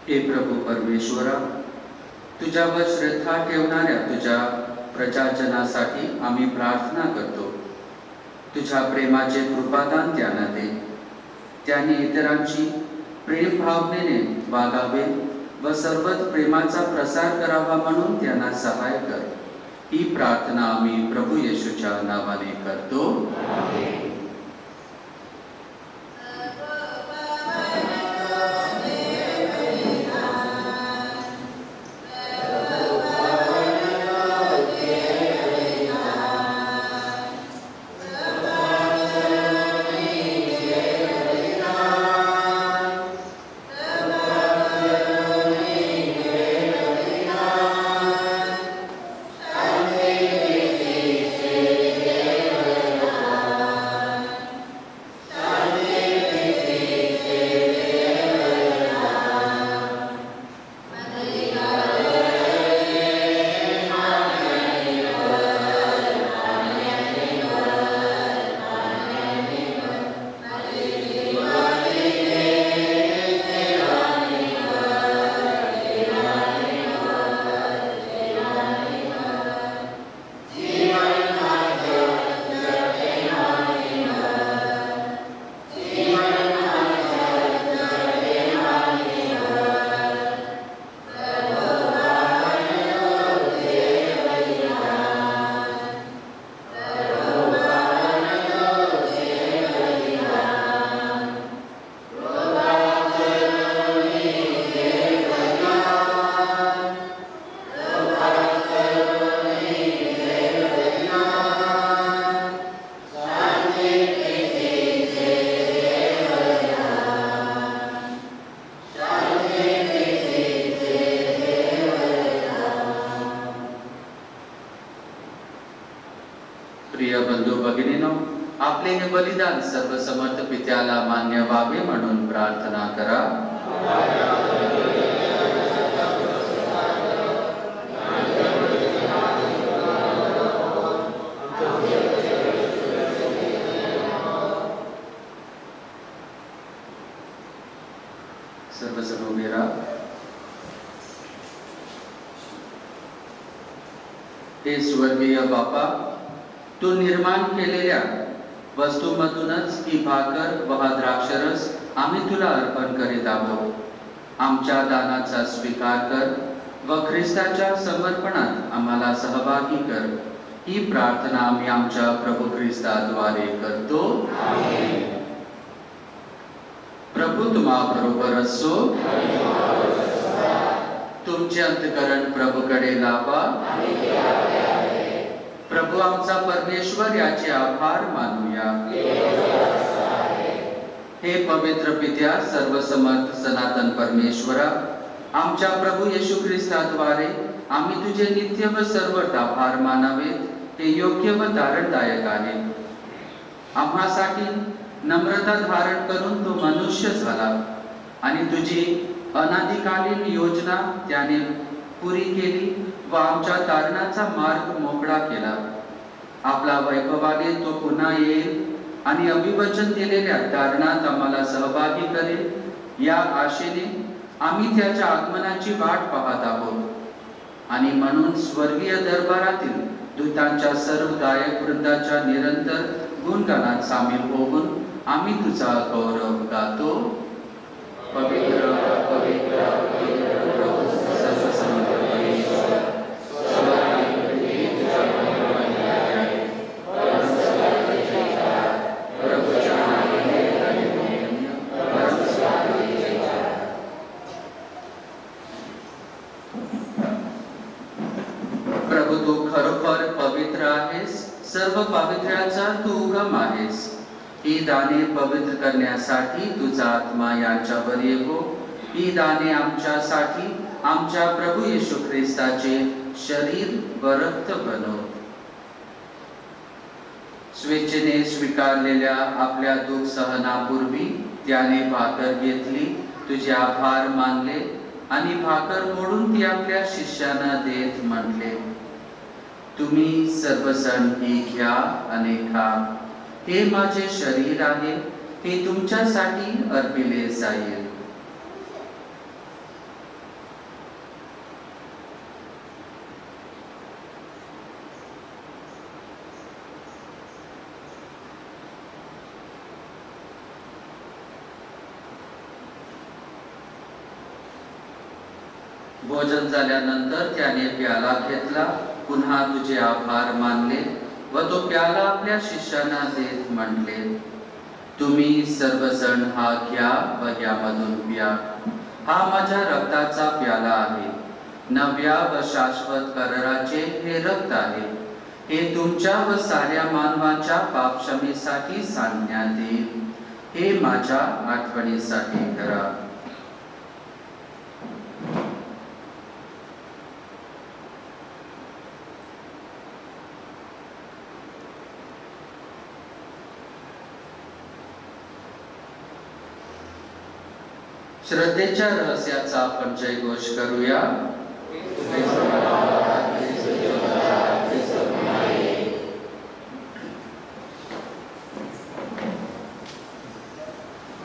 हे प्रभू परमेश्वरा, तुझ्यावर श्रद्धा ठेवणाऱ्या तुझ्या प्रजाजनासाठी आम्ही प्रार्थना करतो. तुझ्या प्रेमाचे कृपादान त्यांना दे. त्यांनी इतरांची प्रेम भावनेने वागावे व सर्वच प्रेमाचा प्रसार करावा म्हणून त्यांना सहाय कर. ही प्रार्थना आम्ही प्रभू येशूच्या नावाने करतो. प्रिय बंधू भगिनीनो, आपले हे बलिदान सर्वसमर्थ पित्याला मान्य व्हावे म्हणून प्रार्थना करा. सर्वजण उभे राहा. हे स्वर्गीय बापा, तू निर्माण केलेल्या वस्तूमधूनच ही भाकर व हा द्राक्षरस आम्ही तुला अर्पण करीत आहोत. आमच्या दानाचा स्वीकार कर व ख्रिस्ताच्या समर्पणात आम्हाला सहभागी कर. ही प्रार्थना आम्ही आमच्या प्रभू ख्रिस्ताद्वारे करतो. प्रभू तुम्हा बरोबर असो. तुमचे अंतःकरण प्रभूकडे लावा. प्रभू आमचा परमेश्वर याचे आभार मानूया. हे पवित्र पित्या, सर्वसमर्थ सनातन परमेश्वरा, आमच्या प्रभू येशू ख्रिस्ताद्वारे आम्ही तुझे नित्य व सर्वत्र आभार मानावेत हे योग्य व तारणदायक आहे. आम्हासाठी नम्रता धारण करून तो मनुष्य झाला आणि तुझी अनादिकालीन योजना त्याने पुरी केली व आमच्या तारणाचा मार्ग मोकळा केला. आपला वैभवाने तो पुन्हा येईल आणि अभिवचन केलेल्या तारणात आम्हाला सहभागी करेल. या आशेने आम्ही त्याच्या आगमनाची वाट पाहत आहोत आणि म्हणून स्वर्गीय दरबारातील दूतांच्या सर्व गायक वृंदाच्या निरंतर गुणगानात सामील होऊन आम्ही तुझा गौरव गातो. पवित्र पवित्र पवित्र प्रभू सर्वसमर्थ परमेश्वर, प्रभू तू खरोखर पवित्र आहेस. सर्व पवित्राचा तू उगम आहेस. ही दाने पवित्र करण्यासाठी तुझा आत्मा यांच्यावर येवो. ही दाने आमच्यासाठी आमच्या प्रभू येशू ख्रिस्ताचे शरीर व रक्त बनो. स्वेच्छेने स्वीकारलेल्या आपल्या दुःख सहनापूर्वी त्याने भाकर घेतली, तुझे आभार मानले आणि भाकर मोडून ती आपल्या शिष्यांना देत म्हटले, तुम्ही सर्वजण ही घ्या आणि खा. हे माझे शरीर आहे, हे तुमच्यासाठी अर्पिले जाईल. भोजन झाल्यानंतर त्याने प्याला घेतला, पुन्हा तुझे आभार मानले व तो प्याला आपल्या शिष्यांना देत म्हटले, तुम्ही सर्वजण हा घ्या व यामधून प्या. हा माझ्या रक्ताचा प्याला आहे, नव्या व शाश्वत कराराचे हे रक्त आहे. हे तुमच्या व साऱ्या मानवाच्या पापक्षमेसाठी सांगण्यात येईल. हे माझ्या आठवणीसाठी करा. श्रद्धेच्या रहस्याचा आपण जयघोष करूया.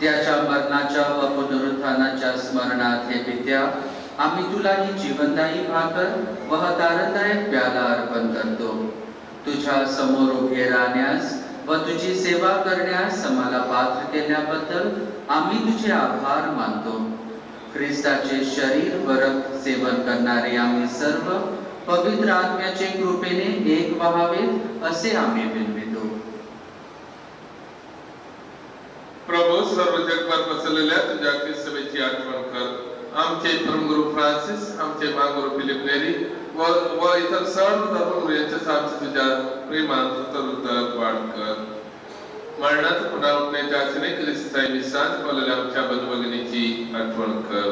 त्याच्या मरणाच्या व पुनरुत्थानाच्या स्मरणात हे पित्या, आम्ही तुला ही जीवनदायी भाकर व हा तारणदायक प्याला अर्पण करतो. तुझ्या समोर उभे राहण्यास व तुझी सेवा करण्यास आम्हाला पात्र केल्याबद्दल आम्ही तुझे आभार मानतो. ख्रिस्ताचे शरीर व रक्त सेवन करणारे आम्ही सर्व पवित्र आत्म्याचे कृपेने एक व्हावेत असे आम्ही विनवितो. प्रभू, सर्व जगभर पसरलेल्या तुझ्या ख्रिस्त सभेची आठवण कर. आमचे परमगुरू फ्रान्सिस, आमचे महागुरू फिलिप नेरी व इतर सर्व धर्मगुरू यांच्या तुझ्या प्रेमात उत्तर वाढ कर. मरणात पुन्हा उठण्याच्या आशेने ख्रिस्ताई विश्रांत पावलेल्या आमच्या बंधू भगिनीची आठवण कर.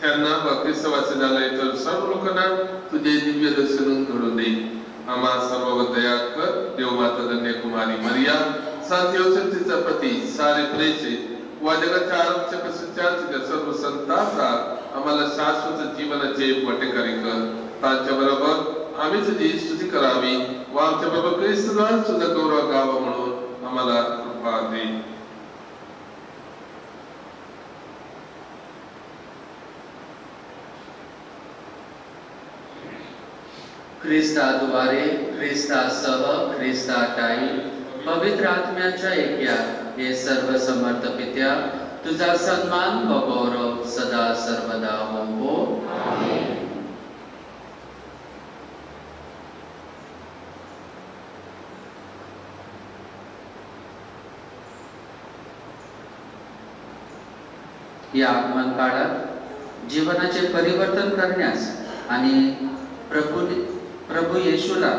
त्यांना व ख्रिस्तवासी झालेल्या इतर सर्व लोकांना तुझे दिव्य दर्शन घडून दे. आम्हा सर्वांवर दया कर. देवमाता कन्याकुमारी मरिया, संत योसेफ तिचा पती, सारे प्रेषित व जगाच्या आरोग्यापासूनच्या तुझ्या सर्व संतांचा आम्हाला शाश्वत जीवनाचे वाटेकरी कर. त्यांच्या बरोबर आम्ही तुझी स्तुती करावी व आमच्या बाबा ख्रिस्तद्वारे तुझा गौरव गावा म्हणून आम्हाला कृपा दे. ख्रिस्ताद्वारे, ख्रिस्तासह, ख्रिस्ताताई, पवित्र आत्म्याच्या ऐक्यात हे सर्व समर्थ पित्या, तुझा सन्मान व गौरव सदा सर्वदा हो. आमेन. या आगमन काळात जीवनाचे परिवर्तन करण्यास आणि प्रभू येशूला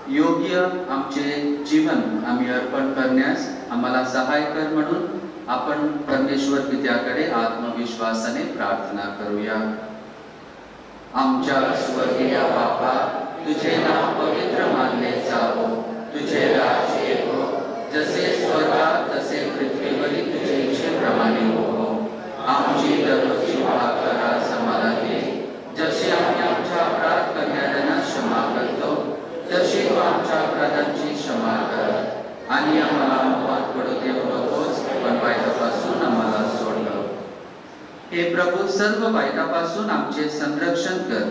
योग्य आमचे जीवन आम्ही अर्पण करण्यास आम्हाला सहाय कर म्हणून आपण परमेश्वर पित्याकडे आत्मविश्वासाने प्रार्थना करूया. आमच्या स्वर्गीय बापा, तुझे नाव पवित्र मानले जावो, तुझे राज्य येवो, जसे स्वर्गात तसे पृथ्वीवरील तुझे इच्छेप्रमाणे हो. आमची दररोजची भाकर आज आम्हाला दे, जशी आम्ही आमच्या अपराध करणाऱ्यांना क्षमा करतो, तशी तू आमच्या अपराधांची क्षमा कर. आणि आम्हाला अपवाद पडू देऊ नकोस, पण वाईटापासून आम्हाला सोड. हे प्रभू, सर्व वाईटापासून आमचे संरक्षण कर.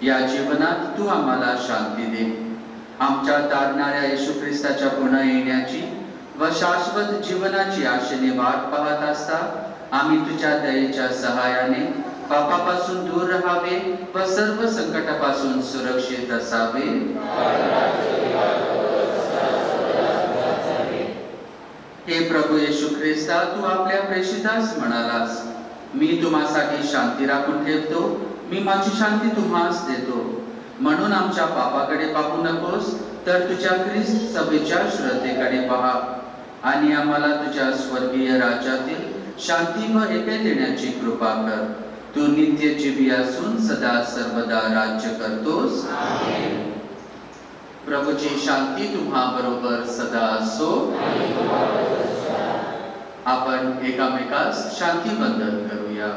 या जीवनात तू आम्हाला शांती दे. आमच्या तारणाऱ्या येशू ख्रिस्ताच्या पुन्हा येण्याची व शाश्वत जीवनाची आशेने वाट पाहत असता आम्ही तुझ्या दयेच्या सहाय्याने पापापासून दूर राहावे व सर्व संकटापासून सुरक्षित असावे. हे प्रभू येशू ख्रिस्ता, तू आपल्या प्रेषितास म्हणालास, मी तुम्हासाठी शांती राखून ठेवतो, मी माझी शांती तुम्हास देतो. म्हणून आमच्या पापाकडे पाहू नकोस, तर तुझ्या ख्रिस्त सभेच्या श्रद्धेकडे पहा आणि आम्हाला तुझ्या स्वर्गीय राज्यातील शांती व ऐक्य देण्याची कृपा कर. तू नित्य जीवी असून सदा सर्वदा राज्य करतोस. प्रभूची शांती तुम्हा बरोबर सदा असो. आपण एकामेकास शांती बंधन करूया.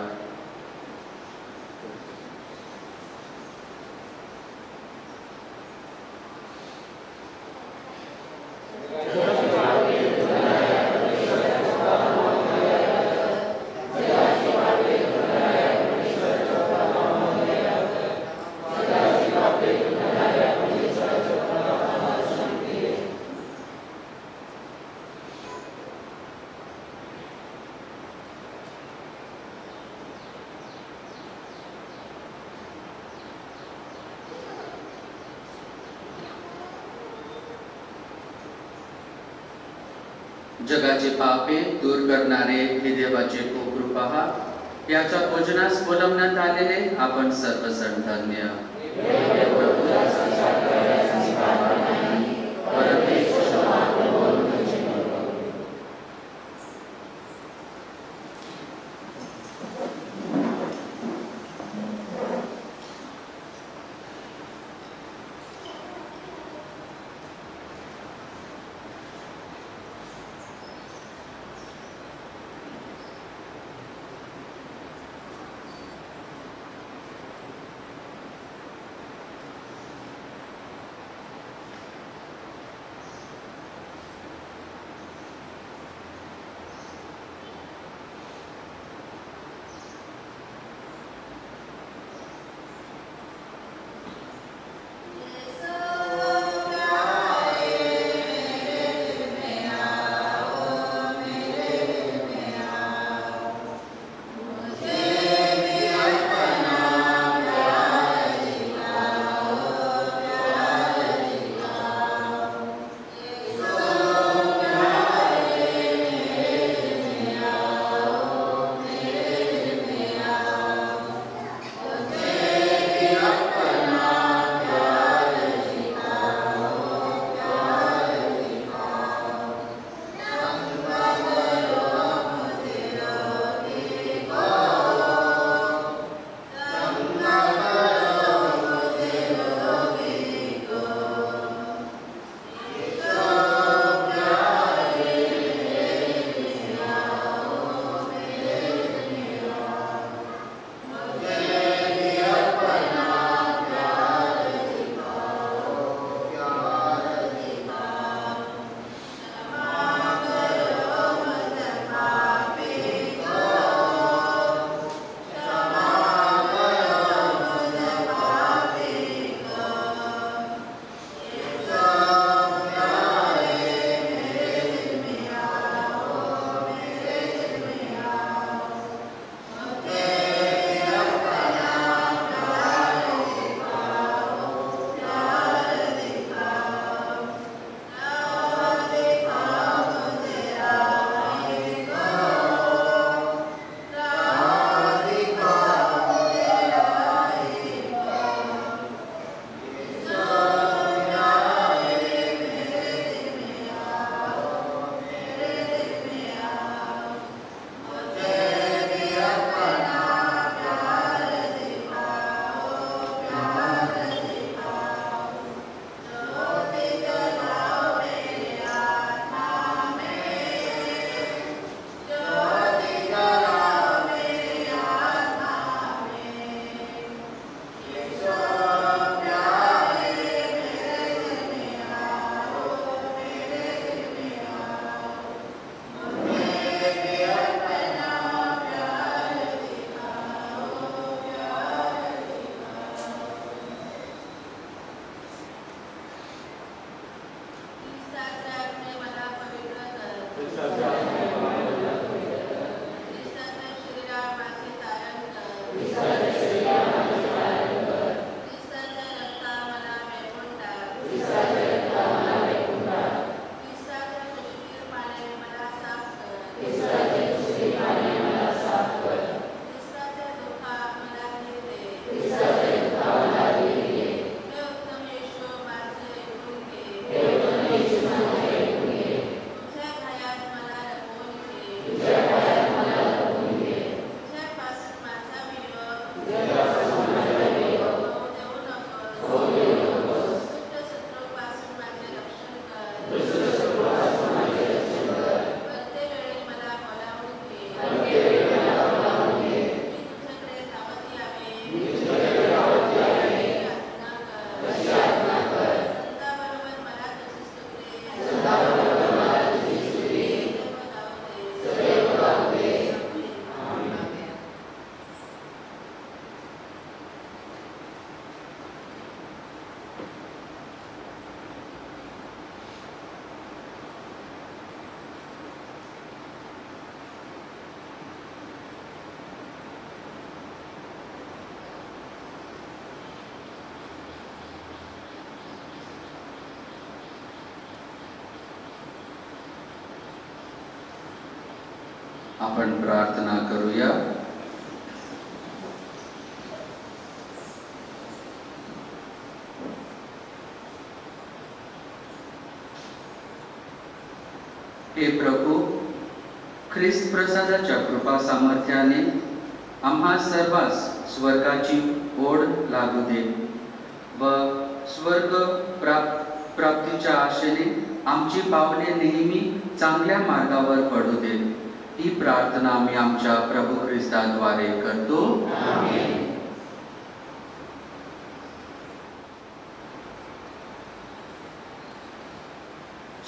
जगाचे पापे दूर करणारे हे देवाचे कोपरू पहा, याच्या भोजनास बोलवण्यात आलेले आपण सर्वजण धन्य. आपण प्रार्थना करूया. हे प्रभू, ख्रिस्त प्रसादाच्या कृपा सामर्थ्याने आम्हा सर्वांस स्वर्गाची ओढ लागू दे व स्वर्ग प्राप्तीच्या आशेने आमची पावले नेहमी चांगल्या मार्गावर पडू दे. ही प्रार्थना आम्ही आमच्या प्रभू ख्रिस्ताद्वारे करतो.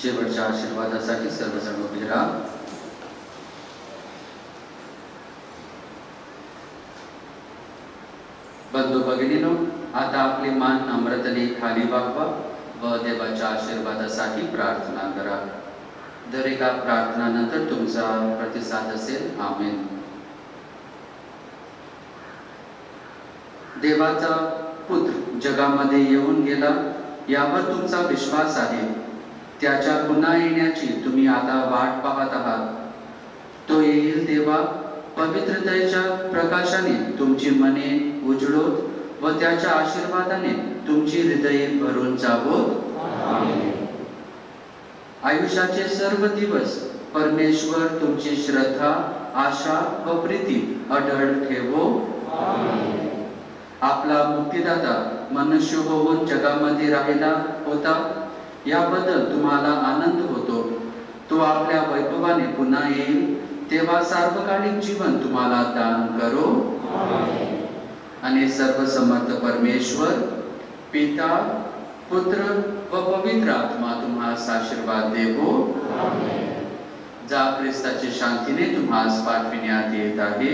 शेवटच्या आशीर्वादासाठी सर्वजण उभे राहा. बंधू भगिनीनो, आता आपले मान नम्रतेने खाली वाकवा व देवाच्या आशीर्वादासाठी प्रार्थना करा. दर एका प्रार्थनानंतर तुमचा प्रतिसाद असेल. आमेन. देवाचा पुत्र जगामध्ये येऊन गेला यावर तुमचा विश्वास आहे. त्याच्या पुन्हा येण्याची तुम्ही आता वाट पाहत आहात. तो येईल तेव्हा पवित्रतेच्या प्रकाशाने तुमची मने उजळोत व त्याच्या आशीर्वादाने तुमची हृदये भरून जावोत. आयुष्याचे सर्व दिवस परमेश्वर तुमची श्रद्धा, आशा व प्रीती अढळ ठेवो. आपला मुक्तिदाता मनुष्य होऊन जगामध्ये राहिला होता याबद्दल तुम्हाला आनंद होतो. तो आपल्या वैभवाने पुन्हा येईल तेव्हा सार्वकालिक जीवन तुम्हाला दान करो. आणि सर्वसमर्थ परमेश्वर पिता, पुत्र व पवित्र आत्मा तुम्हास आशीर्वाद देवो. जा ख्रिस्ताची शांतीने तुम्हास पाठविण्यात येत आहे.